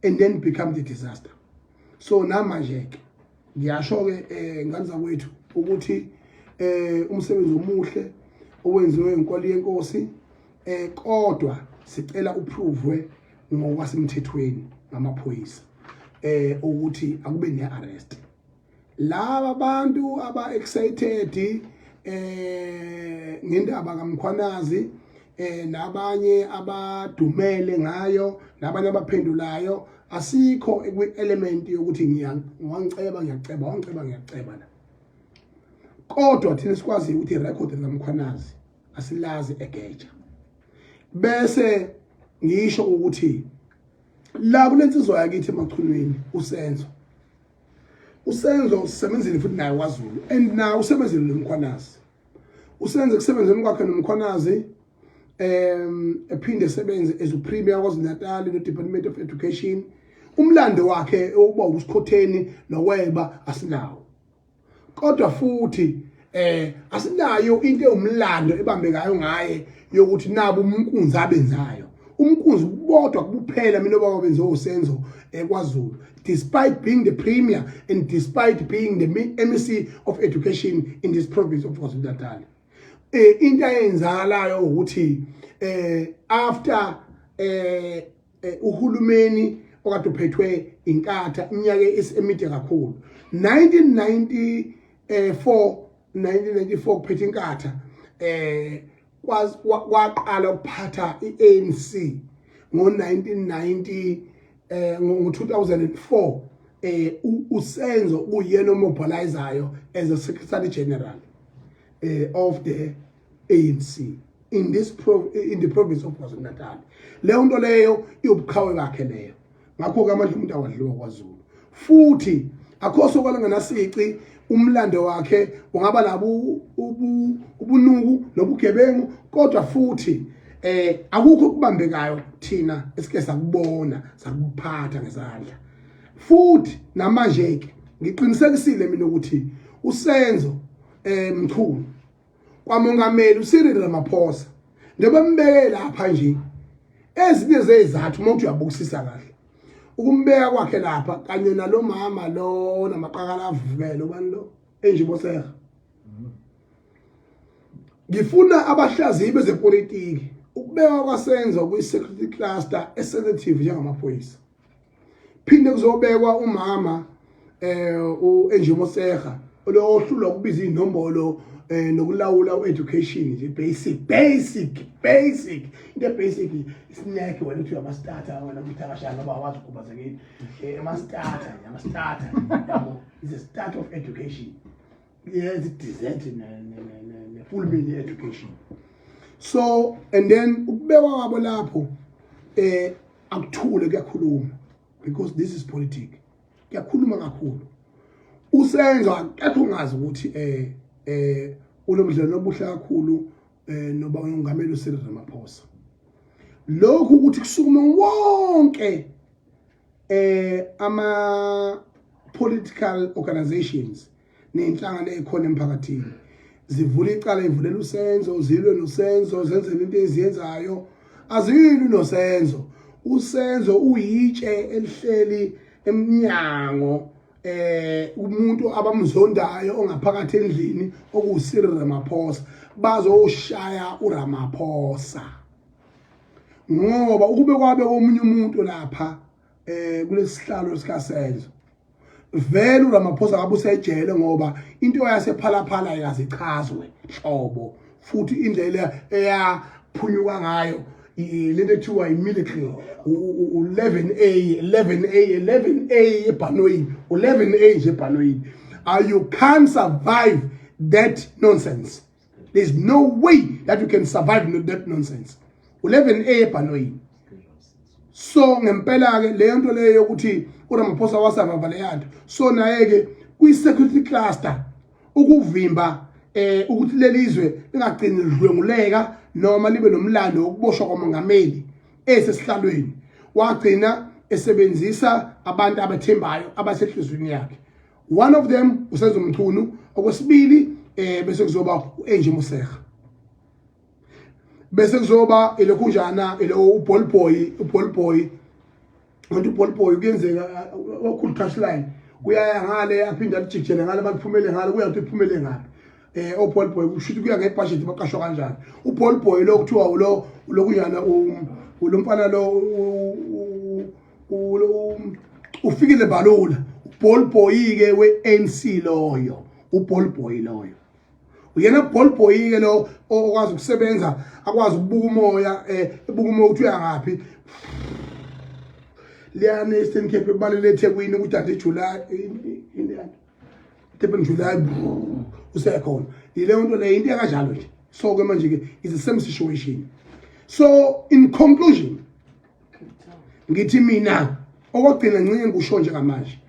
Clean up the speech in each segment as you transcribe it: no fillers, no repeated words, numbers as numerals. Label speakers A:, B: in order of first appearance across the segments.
A: and then become the disaster. So namanje ke ngiyasho ke ngani zakwethu ukuthi umsebenzi omuhle owenziwe inkoli yenkosi kodwa sicela uprove ngokwasemthethweni ngamaphoyisa ukuthi akube ne-arrest. Laba bantu aba excited ngendaba kaMkhwanazi nabanye abadumele ngayo nabanye abaphendulayo asikho kwi-element yokuthi ngiyaceba la. Kodwa thina sikwazi ukuthi record kaMkhwanazi asilazi egeja. Bese ngisho ukuthi la kulensizwa yakithi emachunweni usenzo usebenzile futhi naye kwaZulu and now usebenzile noMkhwanazi. Usenze kusebenzeni kwakhe noMkhwanazi ephinde esebenze as uPremier kwaZulu-Natal no Department of Education. Umlando wakhe uba usikhotheni noweba asinawo. Kodwa futhi asinayo into eyumlando ebambekayo ngaye yokuthi nabo umnkunzi abenzayo. Umnkunzi bodwa kuphela mina oba benze usenzo kwaZulu, despite being the Premier and despite being the MEC of Education in this province of KwaZulu-Natal. Into ayenzalayo ukuthi after uhulumeni okade uphethwe inkatha iminyaka emide kakhulu 1994 kuphethe inkatha kwaqala ukuphatha iANC ngo-1990 ngo-2004 usenzo uyena omobilizayo as a Secretary General of the ANC in the province of KwaZulu-Natal. Leyo nto leyo iyobuqhawe bakhe leyo. Ngakho ke amandla umuntu awadliwa kwaZulu. Futhi akho sokwala nganasici umlando wakhe ungaba labo ubunuku nobugebengu kodwa futhi akukho kubambekayo thina esike sakubona sakuphatha ngezandla. Futhi namanje ke ngiqinisekisile mina ukuthi usenzo mkhulu kwamongameli uCyril Ramaphosa njengoba mbeke lapha nje ezinye zezathu umuntu uyabukisisa kahle ukumbeka kwakhe lapha kanye nalomama lo namaqakala avukele ubani lo enjiboseha. Ngifuna abahlaziyi bezepolitiki ukubeka kwasenzo kwi-security cluster esensitive njengamaphoyisa. Phinde kuzobekwa umama uEnjimoseha lo ohlulwa ukubiza inombolo nokulawula education nje basic into basic isineke wena uthi ama starter wena kuthakashana ngoba awazi ukubazekile ama starter yabo is a start of education. Yes, it is that in full media education. So and then ukubekwa kwabo lapho akuthule kuyakhuluma because this is politics. Kuyakhuluma kakhulu. Usenza akekho ngazi ukuthi unomdlalo obuhle kakhulu noba ungameli uCyril Ramaphosa. Lokhu ukuthi kusukume wonke ama political organizations nenhlangano ezikhona emphakathini zivula icala ivulela usenzo zilwe nosenzo zenzele into eziyenzayo azilwi nosenzo. Usenzo uyitshe elihleli eminyango umuntu abamzondayo ongaphakathi endlini okuCyril Ramaphosa bazoshaya uRamaphosa ngoba ukube kwabe komunye umuntu lapha kulesihlalo sikasenzo vele uRamaphosa ngabe usejele ngoba into yasephalaphala yazichazwe hlobo futhi indlela eyaphunyuka ngayo lento ethiwa imilitary 11A ebhanoyini 11A nje ebhanoyini. You can't survive that nonsense. There's no way that you can survive that nonsense. 11A ebhanoyini. So ngempela ke le nto leyo ukuthi uRamaphosa wasava le yanto so naye ke kwi-security cluster ukuvimba ukuthi lelizwe lingagcini lidlwenguleka noma libe nomlando wokuboshwa kwamongameli esesihlalweni. Wagcina esebenzisa abantu abathembayo abasehlizweni yakhe. One of them usenzo Mchunu, okwesibili bese kuzoba uEnjimoseha. Bese kuzoba ilokhunjana ilo uBall Boy ngithi uBall Boy kuyenzeka okhulu touchline kuyaya ngale aphinda alijikjele ngale baphumele ngale kuyathi iphumele ngaphi uBall Boy kushuthi kuya ngebudget baqashwa kanjani uBall Boy lo kuthiwa lo lokunyana ulomfana lo ufikile balula uBall Boy ke weNC loyo uBall Boy loyo uyena Ball Boy ke lo okwazi ukusebenza akwazi ukubuka umoya ebuka umoya uthi uyangaphi liyane Eastern Cape balele eThekwini ukuthi ade July indiyani Durban July usekhona ile nto le into yakanjalo nje so ke manje ke is the same situation so in conclusion ngithi mina okugcina ncinye ngisho nje kamanje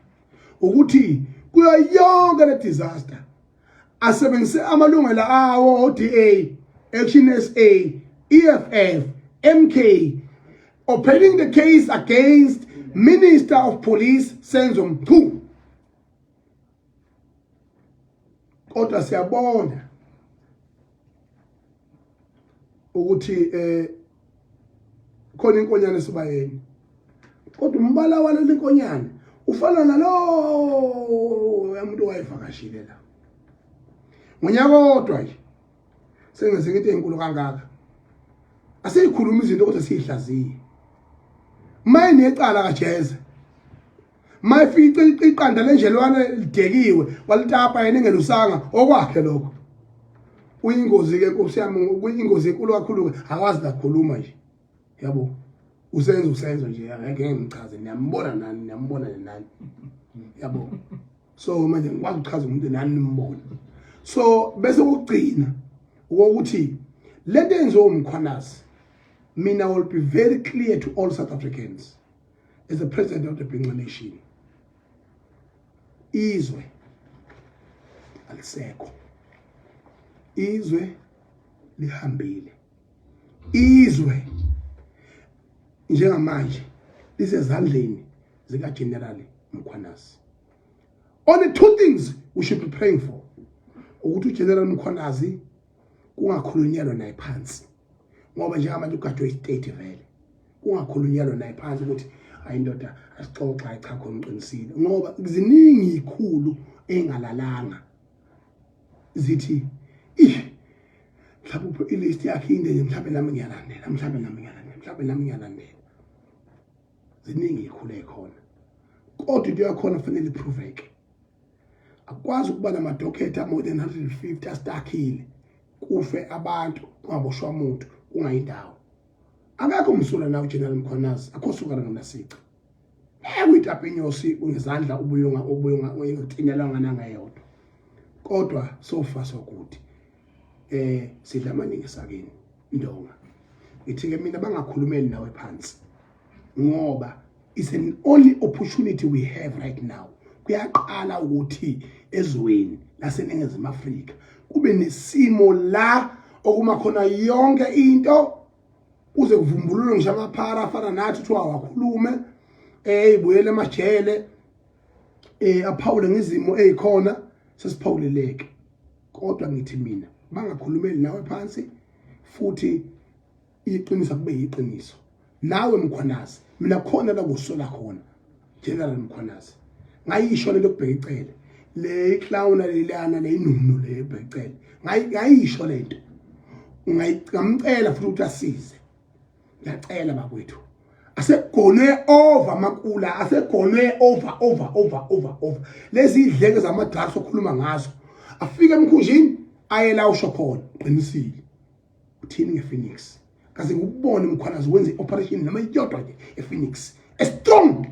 A: ukuthi kuya yonke le disaster asebenzise amalungelo awo ODA Action SA EFF MK opening the case against Minister of Police Senzo Mchunu kodwa siyabona ukuthi khona inkonyane esibayeni kodwa umbala waleli inkonyane ufana nalo umuntu wayevakashile la ngonyaka kodwa nje sengenze into enkulu kangaka asiyikhuluma izinto kodwa siyihlaziye mayine ecala kajeze mayifica iqanda lenjelwane lidekiwe walitapa yena engelusanga okwakhe lokho uyingozi ke Nkosi yami kuyingozi enkulu kakhulu akwazi lakhuluma nje yabo usenzo nje angeke ngimchaze niyambona nani yabo so manje ngikwazi ukuchaza umuntu nani nimbona so bese ukugcina ukuthi lento enziwa uMkhwanazi mina will be very clear to all South Africans as the president of the Bhinqa Nation izwe alisekho izwe lihambile izwe njengamanje lisezandleni zika General Mkhwanazi only two things we should be praying for ukuthi uGeneral Mkhwanazi kungakhulunyelwa naye phansi ngoba njengamanje ugadwe istate vele kungakhulunyelwa naye phansi ukuthi ayindoda asixoxa cha khona uqinisile ngoba ziningi ikhulu engalalanga zithi mhlawumbe ilist yakhe inde mhlawumbe nami ngiyalandela ziningi ikhulu ekhona kodwa into yakhona fanele ipruveke akwazi ukuba namadokhetha more than 150 astakile kufe abantu kungaboshwa umuntu kungayindawo akakho umsula nawo uGeneral Mkhwanazi akhosukana ngamasica ekuyitapha inyosi ungezandla ubuyunga uyintinyelanga nangayodwa kodwa so far so good sidla amaningi sakini ndonga ngithi ke mina bangakhulumeli nawe phansi ngoba it's an only opportunity we have right now kuyaqala ukuthi ezweni laseNingizimu Afrika kube nesimo la okuma khona yonke into kuze kuvumbululwe ngisho amaphara afana nathi kuthiwa wakhulume ibuyele emajele aphawule ngizimo ezikhona sesiphawuleleke kodwa ngithi mina bangakhulumeli nawe phansi futhi iqiniso kube yiqiniso nawe Mkhwanazi mina khona la kusola khona General Mkhwanazi ngayisho lento kubheka icele le clown lelana leyinunu le kubheka icele ngayisho lento ngamcela futhi ukuthi asize ngiyacela bakwethu asegonwe over makula asegonwe over lezi idleke zama drugs okhuluma ngazo afike emkhunjini ayela usho khona qinisile uthini ngePhoenix kaze ngubone Mkhwanazi wenze operation noma iyodwa nje ePhoenix strong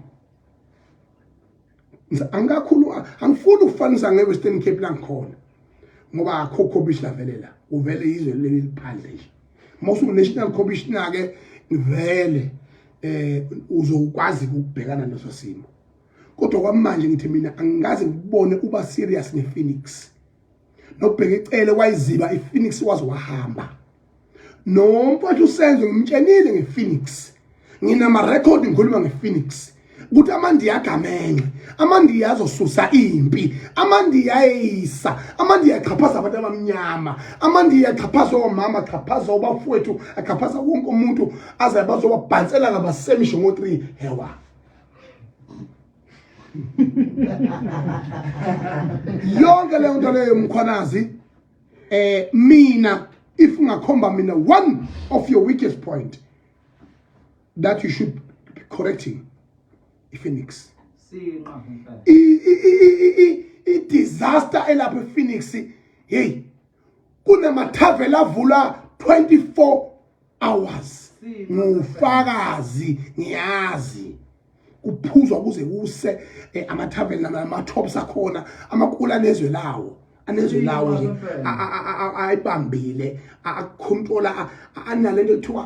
A: angakhulu angifuni ukufanisa ngeWestern Cape la ngikhona ngoba akho commissioner velela uvele izwe leli phandle nje mosu national commissioner ke vele uzokwazi ukubhekana naso simo kodwa kwamanje ngithi mina angaze ngibone uba serious nePhoenix nobheka icele wayiziba iPhoenix wazi wahamba nomphathi uSenzo ngimtshenile ngePhoenix nginama record ngikhuluma ngePhoenix ukuthi amandi yagamenxe amandi yazosusa impi amandi yayisa amandi yaqhaphaza abantu abamnyama amandi yaqhaphaza omama aqhaphaza obafowethu aqhaphaza wonke umuntu aze bazobabhansela ngabasemisho ngo3 hewa yonke le nto leyo Mkhwanazi mina if ungakhomba mina one of your weakest point that you should be correcting iPhoenix disaster elapha ePhoenix hey kunamathaveni avula 24 hours ngufakazi ngiyazi kuphuzwa kuze kuse amathaveni nama-tops akhona amakula anezwe lawo nje ayibambile akontrola analento ekuthiwa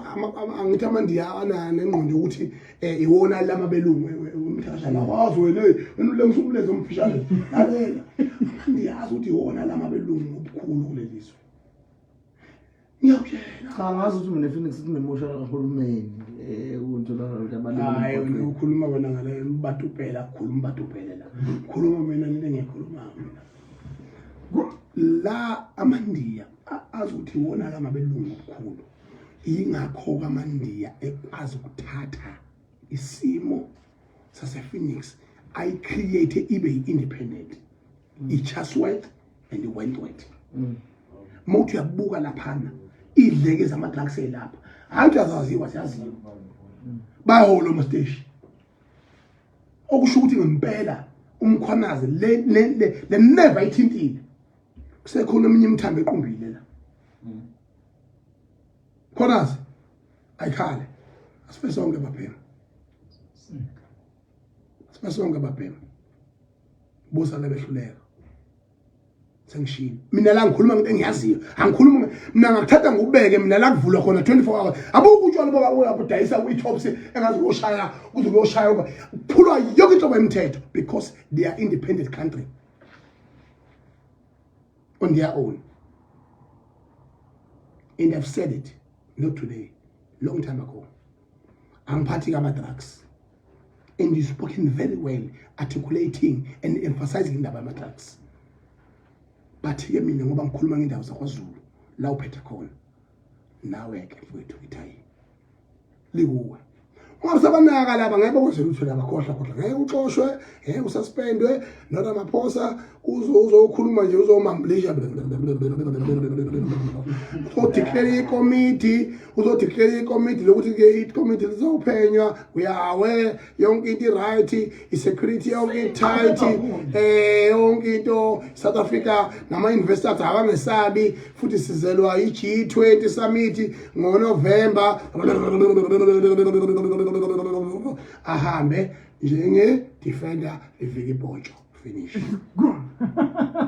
A: angithi amandiya anengqondo ukuthi iwona lamabelungu umthashana wazi wena lengisumlenze umfishane lalela ndiyazi ukuthi iwona lamabelungu obukhulu kulelizwe ngiyakutshela
B: cha ngazi ukuthi mina Phoenix sinemoshana kahulumeni untshela abantu
A: hayi ukhuluma wena ngale batupela khuluma batupela la khuluma mina ngilekhuluma mina la amandiya azothi wona lamabelungu obukhulu ingakho kamandiya ekwazi ukuthatha isimo sasePhoenix ayicreate ibe independent iChasworth and iWentworth mawuthi uyabuka laphana idleke zamadrugs elapha hayi azaziwa siyaziwa bayaholo amasteshi okusho ukuthi ngempela uMkhwanazi le never ithintile kusekhona eminye imthambo equmbile la Mkhwanazi ayikhale asife sonke baphema asife sonke baphema bosa lebehluleka sengishilo mina la ngikhuluma ngento engiyaziyo angikhuluma mina ngakuthatha ngubeke mina la kuvulwa khona 24 hours abuku utshwala baba uyabudayisa kwi-tops engazi uyoshaya kuze uyoshaya kuphulwa yonke into emthetho because they are independent country on their own. And I've said it, not today, long time ago. I'm partying about drugs. And you've spoken very well, articulating and emphasizing about drugs. But here, me, ngoba ngikhuluma ngendawo zaKwaZulu, la uphethe khona. Nawe ke mfowethu ngithayi. Likuwe. Ungasabanaka laba ngeke bakwenze lutho laba khohla ngeke uxoshwe ngeke ususpendwe noma maphosa uzokhuluma nje uzomamblisha udeclare i-committee lokuthi ke i-committee lizophenywa uyawe yonke into right i-security yonke tight yonke into South Africa nama-investors abangesabi futhi sizelwa i-G20 summit ngoNovember ahambe njenge defender eviki ibhontsho finish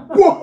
A: go